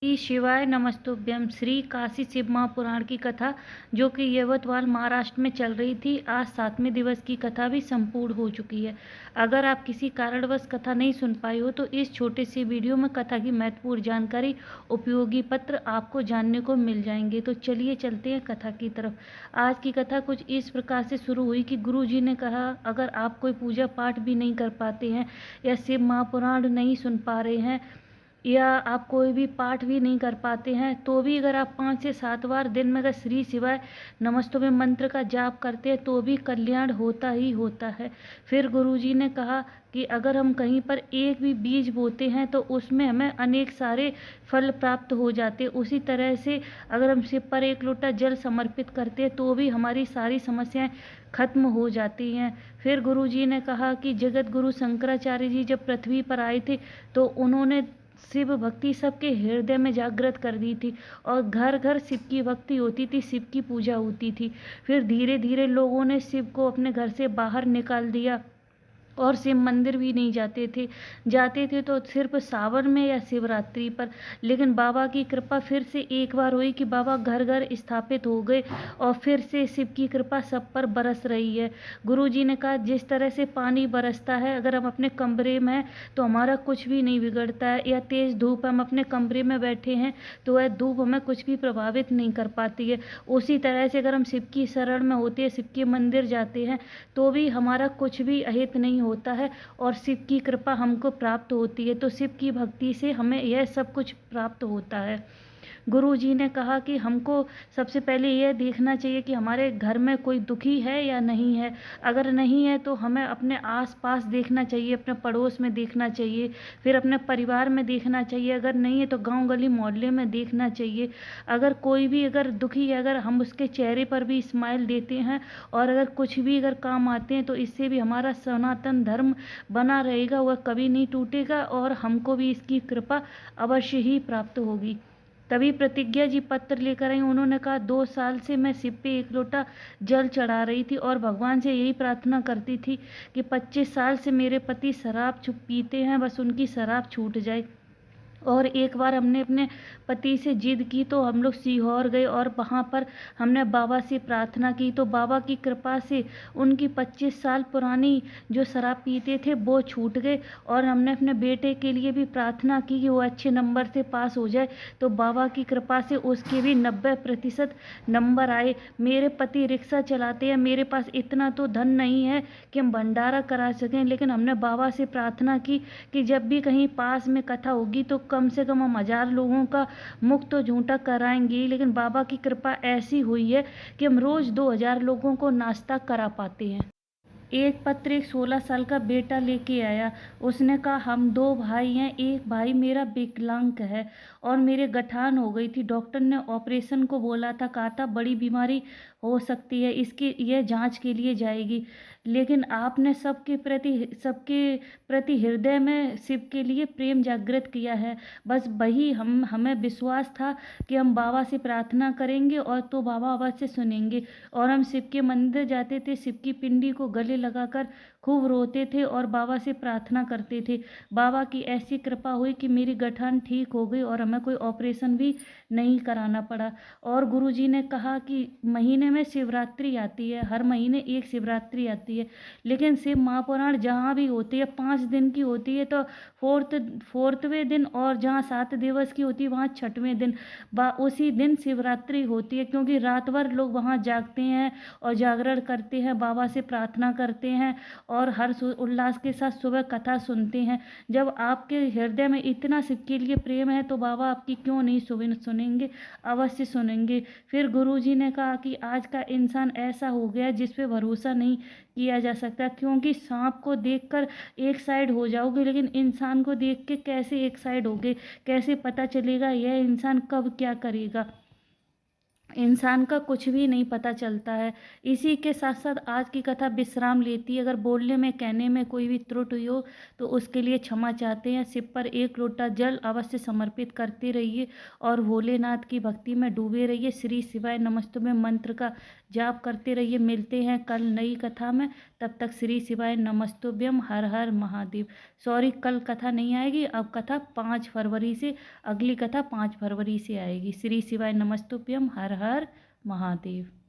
श्री शिवाय नमस्तुभ्यम। श्री काशी शिव महापुराण की कथा जो कि यवतमाल महाराष्ट्र में चल रही थी, आज 7वें दिवस की कथा भी संपूर्ण हो चुकी है। अगर आप किसी कारणवश कथा नहीं सुन पाए हो तो इस छोटे से वीडियो में कथा की महत्वपूर्ण जानकारी, उपयोगी पत्र आपको जानने को मिल जाएंगे। तो चलिए चलते हैं कथा की तरफ। आज की कथा कुछ इस प्रकार से शुरू हुई कि गुरु जी ने कहा, अगर आप कोई पूजा पाठ भी नहीं कर पाते हैं या शिव महापुराण नहीं सुन पा रहे हैं या आप कोई भी पाठ भी नहीं कर पाते हैं, तो भी अगर आप 5 से 7 बार दिन में अगर श्री शिवाय नमस्तुभ्यम मंत्र का जाप करते हैं तो भी कल्याण होता ही होता है। फिर गुरुजी ने कहा कि अगर हम कहीं पर एक भी बीज बोते हैं तो उसमें हमें अनेक सारे फल प्राप्त हो जाते हैं। उसी तरह से अगर हम शिव पर एक लोटा जल समर्पित करते हैं तो भी हमारी सारी समस्याएं खत्म हो जाती हैं। फिर गुरुजी ने कहा कि जगत गुरु शंकराचार्य जी जब पृथ्वी पर आए थे तो उन्होंने शिव भक्ति सबके हृदय में जागृत कर दी थी और घर घर शिव की भक्ति होती थी, शिव की पूजा होती थी। फिर धीरे धीरे लोगों ने शिव को अपने घर से बाहर निकाल दिया और शिव मंदिर भी नहीं जाते थे तो सिर्फ सावन में या शिवरात्रि पर। लेकिन बाबा की कृपा फिर से एक बार हुई कि बाबा घर घर स्थापित हो गए और फिर से शिव की कृपा सब पर बरस रही है। गुरुजी ने कहा, जिस तरह से पानी बरसता है, अगर हम अपने कमरे में हैं तो हमारा कुछ भी नहीं बिगड़ता है, या तेज धूप हम अपने कमरे में बैठे हैं तो वह धूप हमें कुछ भी प्रभावित नहीं कर पाती है। उसी तरह से अगर हम शिव की शरण में होते हैं, शिव के मंदिर जाते हैं तो भी हमारा कुछ भी अहित नहीं होता है और शिव की कृपा हमको प्राप्त होती है। तो शिव की भक्ति से हमें यह सब कुछ प्राप्त होता है। गुरु जी ने कहा कि हमको सबसे पहले यह देखना चाहिए कि हमारे घर में कोई दुखी है या नहीं है। अगर नहीं है तो हमें अपने आस-पास देखना चाहिए, अपने पड़ोस में देखना चाहिए, फिर अपने परिवार में देखना चाहिए। अगर नहीं है तो गांव गली मोहल्ले में देखना चाहिए। अगर कोई भी अगर दुखी है, अगर हम उसके चेहरे पर भी स्माइल देते हैं और अगर कुछ भी अगर काम आते हैं तो इससे भी हमारा सनातन धर्म बना रहेगा, वह कभी नहीं टूटेगा और हमको भी इसकी कृपा अवश्य ही प्राप्त होगी। तभी प्रतिज्ञा जी पत्र लेकर आई। उन्होंने कहा, 2 साल से मैं शिव पे एक लोटा जल चढ़ा रही थी और भगवान से यही प्रार्थना करती थी कि 25 साल से मेरे पति शराब पीते हैं, बस उनकी शराब छूट जाए। और एक बार हमने अपने पति से जिद की तो हम लोग सीहोर गए और वहाँ पर हमने बाबा से प्रार्थना की तो बाबा की कृपा से उनकी 25 साल पुरानी जो शराब पीते थे वो छूट गए। और हमने अपने बेटे के लिए भी प्रार्थना की कि वो अच्छे नंबर से पास हो जाए, तो बाबा की कृपा से उसके भी 90% नंबर आए। मेरे पति रिक्शा चलाते हैं, मेरे पास इतना तो धन नहीं है कि हम भंडारा करा सकें, लेकिन हमने बाबा से प्रार्थना की कि जब भी कहीं पास में कथा होगी तो कम से कम हम 1000 लोगों का मुख तो झूठा कराएंगे। लेकिन बाबा की कृपा ऐसी हुई है कि हम रोज 2000 लोगों को नाश्ता करा पाते हैं। एक पत्र एक 16 साल का बेटा लेके आया। उसने कहा, हम 2 भाई हैं, एक भाई मेरा विकलांग है और मेरे गठान हो गई थी। डॉक्टर ने ऑपरेशन को बोला था, कहा था बड़ी बीमारी हो सकती है, इसकी यह जांच के लिए जाएगी। लेकिन आपने सबके प्रति हृदय में शिव के लिए प्रेम जागृत किया है। बस वही हमें विश्वास था कि हम बाबा से प्रार्थना करेंगे और तो बाबा अवश्य सुनेंगे। और हम शिव के मंदिर जाते थे, शिव की पिंडी को गले लगाकर खूब रोते थे और बाबा से प्रार्थना करते थे। बाबा की ऐसी कृपा हुई कि मेरी गठान ठीक हो गई और हमें कोई ऑपरेशन भी नहीं कराना पड़ा। और गुरुजी ने कहा कि महीने में शिवरात्रि आती है, हर महीने एक शिवरात्रि आती है, लेकिन शिव महापुराण जहाँ भी होती है 5 दिन की होती है तो फोर्थवें दिन, और जहाँ 7 दिवस की होती है वहाँ 6वें दिन उसी दिन शिवरात्रि होती है, क्योंकि रात भर लोग वहाँ जागते हैं और जागरण करते हैं, बाबा से प्रार्थना करते हैं और हर्ष उल्लास के साथ सुबह कथा सुनते हैं। जब आपके हृदय में इतना शिव के लिए प्रेम है तो बाबा आपकी क्यों नहीं सुनेंगे, अवश्य सुनेंगे। फिर गुरुजी ने कहा कि आज का इंसान ऐसा हो गया जिस पे भरोसा नहीं किया जा सकता, क्योंकि सांप को देखकर एक साइड हो जाओगे लेकिन इंसान को देख के कैसे एक साइड होगे, कैसे पता चलेगा यह इंसान कब क्या करेगा। इंसान का कुछ भी नहीं पता चलता है। इसी के साथ-साथ आज की कथा विश्राम लेती है। अगर बोलने में, कहने में कोई भी त्रुटि हुई हो तो उसके लिए क्षमा चाहते हैं। शिव पर 1 लोटा जल अवश्य समर्पित करते रहिए और भोलेनाथ की भक्ति में डूबे रहिए। श्री शिवाय नमस्तुभ्यं मंत्र का जाप करते रहिए। मिलते हैं कल नई कथा में। तब तक श्री शिवाय नमस्तुभ्यं। हर हर महादेव। सॉरी, कल कथा नहीं आएगी। अब कथा 5 फरवरी से, अगली कथा 5 फरवरी से आएगी। श्री शिवाय नमस्तुभ्यं। हर हर महादेव।